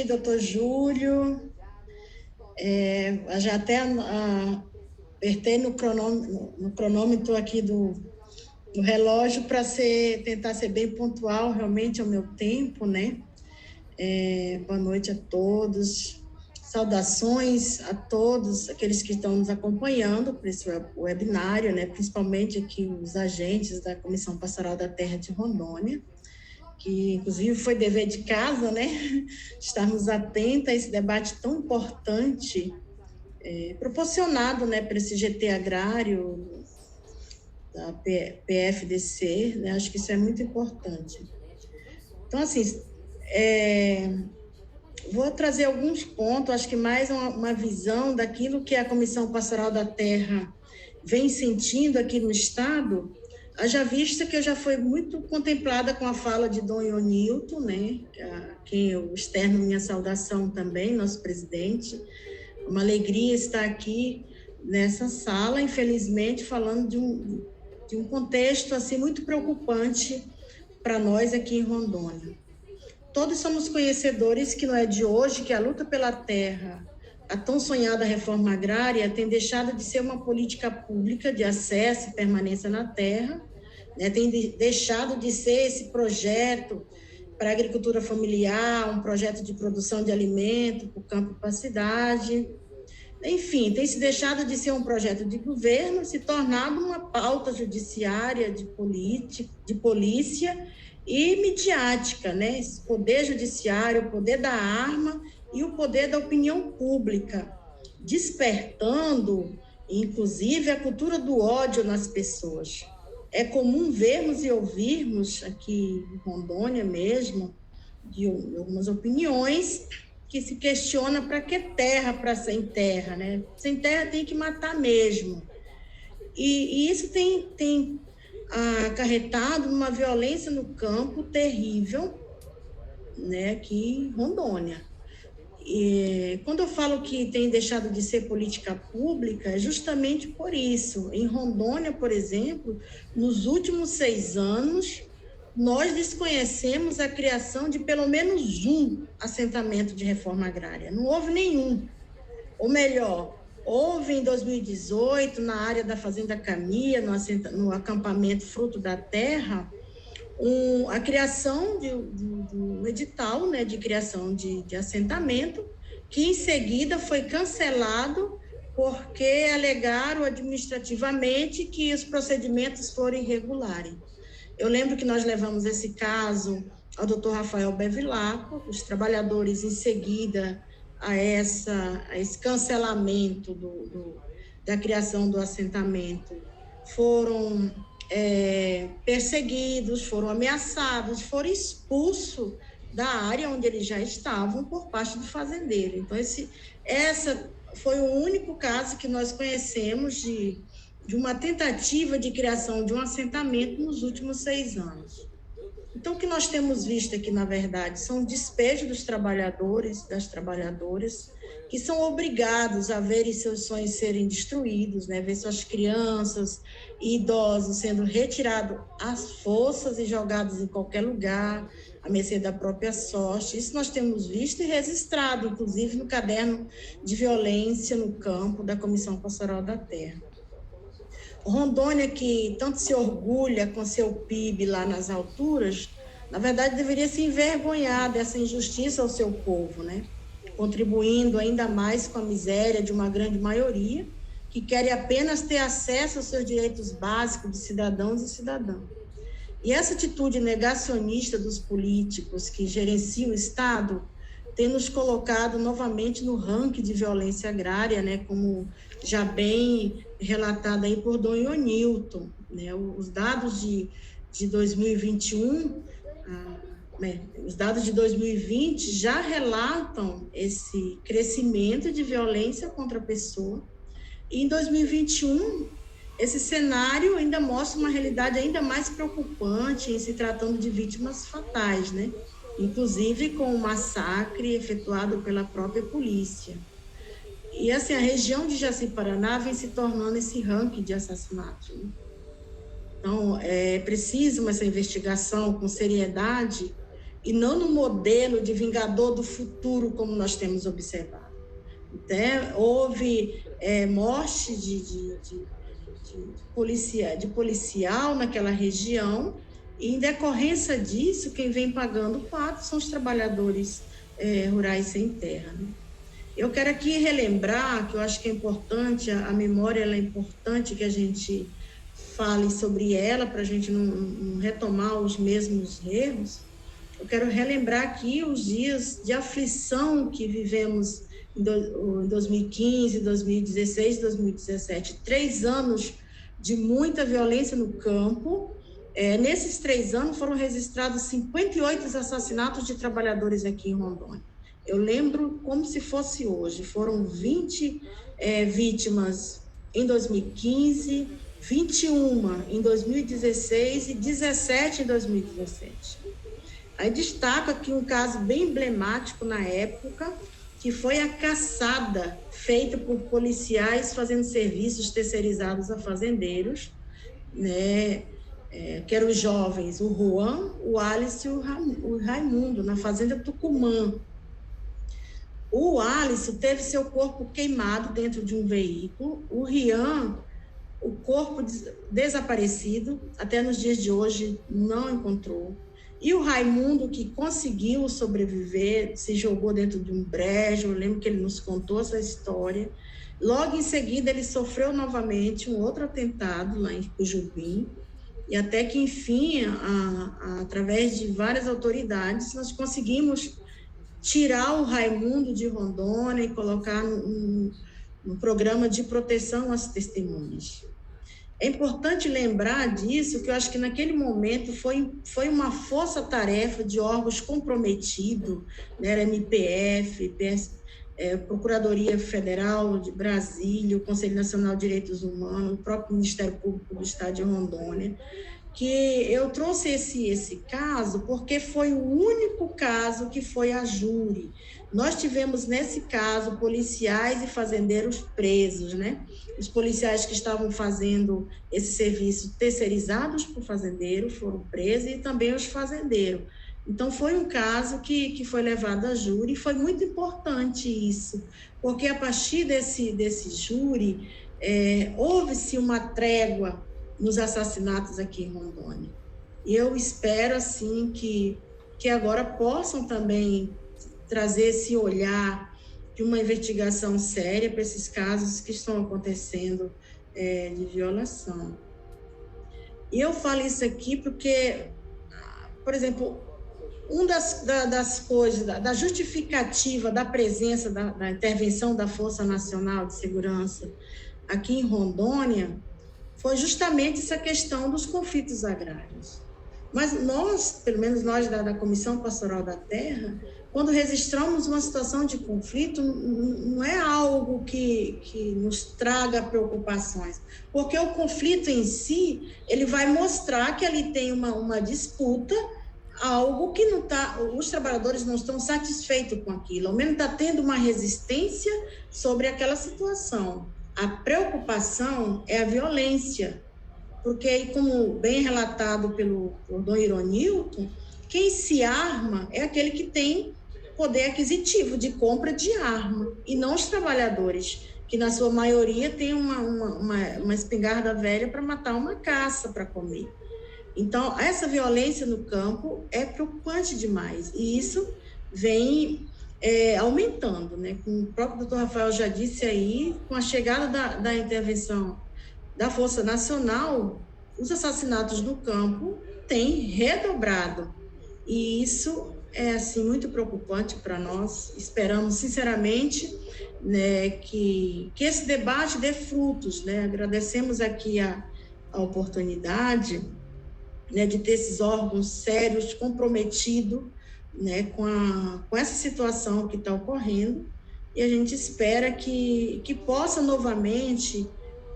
doutor Júlio. Já até apertei no cronômetro aqui do relógio para tentar ser bem pontual realmente ao meu tempo, né? Boa noite a todos. Saudações a todos aqueles que estão nos acompanhando por esse webinário, né? Principalmente aqui os agentes da Comissão Pastoral da Terra de Rondônia, que inclusive foi dever de casa, né? Estarmos atentos a esse debate tão importante, proporcionado, né, por esse GT agrário da PFDC, né? Acho que isso é muito importante. Então, assim, vou trazer alguns pontos, acho que mais uma visão daquilo que a Comissão Pastoral da Terra vem sentindo aqui no Estado, haja vista que eu já fui muito contemplada com a fala de Dom Ionilton, né, a quem eu externo minha saudação também, nosso presidente. Uma alegria estar aqui nessa sala, infelizmente, falando de um contexto assim, muito preocupante para nós aqui em Rondônia. Todos somos conhecedores que não é de hoje que a luta pela terra, a tão sonhada reforma agrária, tem deixado de ser uma política pública de acesso e permanência na terra, né? Tem deixado de ser esse projeto para a agricultura familiar, um projeto de produção de alimento para o campo e para a cidade. Enfim, tem se deixado de ser um projeto de governo, se tornado uma pauta judiciária de polícia e midiática, né? Esse poder judiciário, o poder da arma e o poder da opinião pública, despertando, inclusive, a cultura do ódio nas pessoas. É comum vermos e ouvirmos aqui em Rondônia mesmo, de algumas opiniões que se questiona para que terra para sem terra, né? Sem terra tem que matar mesmo. E isso tem acarretado uma violência no campo terrível, né, aqui em Rondônia. E quando eu falo que tem deixado de ser política pública, é justamente por isso. Em Rondônia, por exemplo, nos últimos 6 anos, nós desconhecemos a criação de pelo menos um assentamento de reforma agrária. Não houve nenhum. Ou melhor, houve em 2018, na área da Fazenda Camia, no acampamento Fruto da Terra, a criação do edital, né, de criação de assentamento, que em seguida foi cancelado porque alegaram administrativamente que os procedimentos foram irregulares. Eu lembro que nós levamos esse caso ao doutor Rafael Bevilacqua, os trabalhadores em seguida a esse cancelamento da criação do assentamento foram perseguidos, foram ameaçados, foram expulsos da área onde eles já estavam por parte do fazendeiro. Então, essa foi o único caso que nós conhecemos de uma tentativa de criação de um assentamento nos últimos 6 anos. Então, o que nós temos visto aqui, na verdade, são o despejo dos trabalhadores, das trabalhadoras, que são obrigados a verem seus sonhos serem destruídos, né? Ver suas crianças e idosos sendo retirados às forças e jogados em qualquer lugar, à mercê da própria sorte. Isso nós temos visto e registrado, inclusive, no caderno de violência no campo da Comissão Pastoral da Terra. Rondônia, que tanto se orgulha com seu PIB lá nas alturas, na verdade deveria se envergonhar dessa injustiça ao seu povo, né? Contribuindo ainda mais com a miséria de uma grande maioria, que querem apenas ter acesso aos seus direitos básicos de cidadãos e cidadãs. E essa atitude negacionista dos políticos que gerenciam o Estado tem nos colocado novamente no ranking de violência agrária, né, como já bem relatado aí por Dom Ionilton, né? Os dados de 2021, os dados de 2020 já relatam esse crescimento de violência contra a pessoa, e em 2021 esse cenário ainda mostra uma realidade ainda mais preocupante em se tratando de vítimas fatais, né? Inclusive com o massacre efetuado pela própria polícia. E assim, a região de Jaci-Paraná vem se tornando esse ranking de assassinatos, né? Então, é preciso essa investigação com seriedade e não no modelo de vingador do futuro, como nós temos observado. Então, houve morte de policial naquela região, e em decorrência disso, quem vem pagando o pato são os trabalhadores rurais sem terra, né? Eu quero aqui relembrar, que eu acho que é importante, a memória ela é importante que a gente fale sobre ela, para a gente não retomar os mesmos erros. Eu quero relembrar aqui os dias de aflição que vivemos em 2015, 2016, 2017, 3 anos de muita violência no campo. Nesses 3 anos foram registrados 58 assassinatos de trabalhadores aqui em Rondônia. Eu lembro como se fosse hoje, foram 20 vítimas em 2015, 21 em 2016 e 17 em 2017. Aí destaco aqui um caso bem emblemático na época, que foi a caçada feita por policiais fazendo serviços terceirizados a fazendeiros, né? Que eram os jovens, o Juan, o Alice e o Raimundo, na fazenda Tucumã. O Alice teve seu corpo queimado dentro de um veículo, o Rian, o corpo desaparecido, até nos dias de hoje não encontrou. E o Raimundo, que conseguiu sobreviver, se jogou dentro de um brejo, eu lembro que ele nos contou essa história. Logo em seguida, ele sofreu novamente um outro atentado lá em Cujubim, e até que, enfim, através de várias autoridades, nós conseguimos tirar o Raimundo de Rondônia e colocar no programa de proteção às testemunhas. É importante lembrar disso, que eu acho que naquele momento foi uma força-tarefa de órgãos comprometidos, né, era MPF, Procuradoria Federal de Brasília, o Conselho Nacional de Direitos Humanos, o próprio Ministério Público do Estado de Rondônia, que eu trouxe esse caso porque foi o único caso que foi a júri. Nós tivemos, nesse caso, policiais e fazendeiros presos, né? Os policiais que estavam fazendo esse serviço terceirizados por fazendeiro foram presos, e também os fazendeiros. Então, foi um caso que foi levado a júri, e foi muito importante isso, porque a partir desse júri, houve-se uma trégua nos assassinatos aqui em Rondônia. E eu espero, assim, que agora possam também trazer esse olhar de uma investigação séria para esses casos que estão acontecendo de violação. E eu falo isso aqui porque, por exemplo, uma das coisas, da justificativa da presença da intervenção da Força Nacional de Segurança aqui em Rondônia foi justamente essa questão dos conflitos agrários. Mas nós, pelo menos nós da Comissão Pastoral da Terra, quando registramos uma situação de conflito, não é algo que nos traga preocupações, porque o conflito em si, ele vai mostrar que ali tem uma disputa, algo que não tá, os trabalhadores não estão satisfeitos com aquilo, ao menos está tendo uma resistência sobre aquela situação. A preocupação é a violência, porque, como bem relatado pelo Dom Ironilton, quem se arma é aquele que tem poder aquisitivo de compra de arma, e não os trabalhadores, que na sua maioria tem uma espingarda velha para matar uma caça para comer. Então, essa violência no campo é preocupante demais, e isso vem aumentando, né? Como o próprio doutor Rafael já disse aí, com a chegada da intervenção da Força Nacional, os assassinatos no campo têm redobrado, e isso é assim, muito preocupante para nós. Esperamos, sinceramente, né, que esse debate dê frutos, né? Agradecemos aqui a oportunidade, né, de ter esses órgãos sérios, comprometidos, né, com essa situação que está ocorrendo, e a gente espera que possa novamente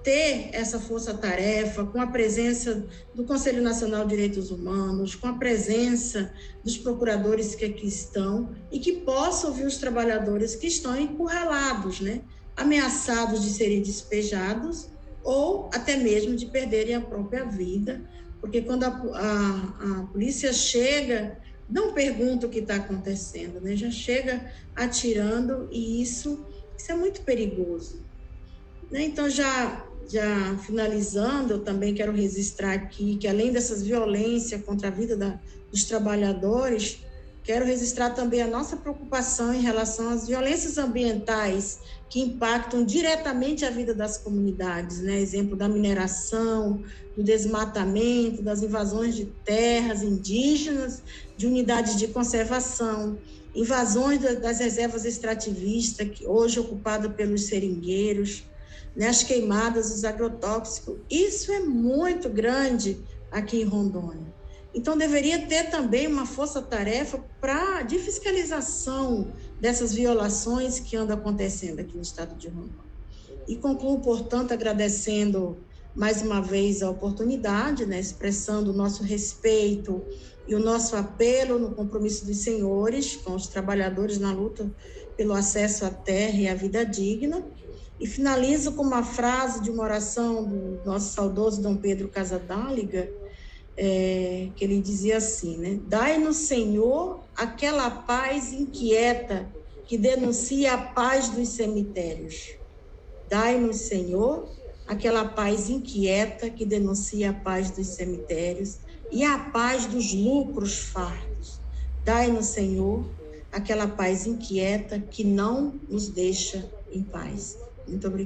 ter essa força-tarefa, com a presença do Conselho Nacional de Direitos Humanos, com a presença dos procuradores que aqui estão, e que possa ouvir os trabalhadores que estão encurralados, né, ameaçados de serem despejados, ou até mesmo de perderem a própria vida, porque quando a polícia chega não pergunta o que está acontecendo, né? Já chega atirando e isso é muito perigoso, né? Então, já finalizando, eu também quero registrar aqui que, além dessas violências contra a vida dos trabalhadores, quero registrar também a nossa preocupação em relação às violências ambientais que impactam diretamente a vida das comunidades, né? Exemplo da mineração, do desmatamento, das invasões de terras indígenas, de unidades de conservação, invasões das reservas extrativistas, que hoje ocupadas pelos seringueiros, né? As queimadas, os agrotóxicos. Isso é muito grande aqui em Rondônia. Então, deveria ter também uma força-tarefa de fiscalização dessas violações que andam acontecendo aqui no estado de Rondônia. E concluo, portanto, agradecendo mais uma vez a oportunidade, né, expressando o nosso respeito e o nosso apelo no compromisso dos senhores com os trabalhadores na luta pelo acesso à terra e à vida digna. E finalizo com uma frase de uma oração do nosso saudoso Dom Pedro Casadáliga, que ele dizia assim, né? Dai-nos, Senhor, aquela paz inquieta que denuncia a paz dos cemitérios. Dai-nos, Senhor, aquela paz inquieta que denuncia a paz dos cemitérios e a paz dos lucros fartos. Dai-nos, Senhor, aquela paz inquieta que não nos deixa em paz. Muito obrigada.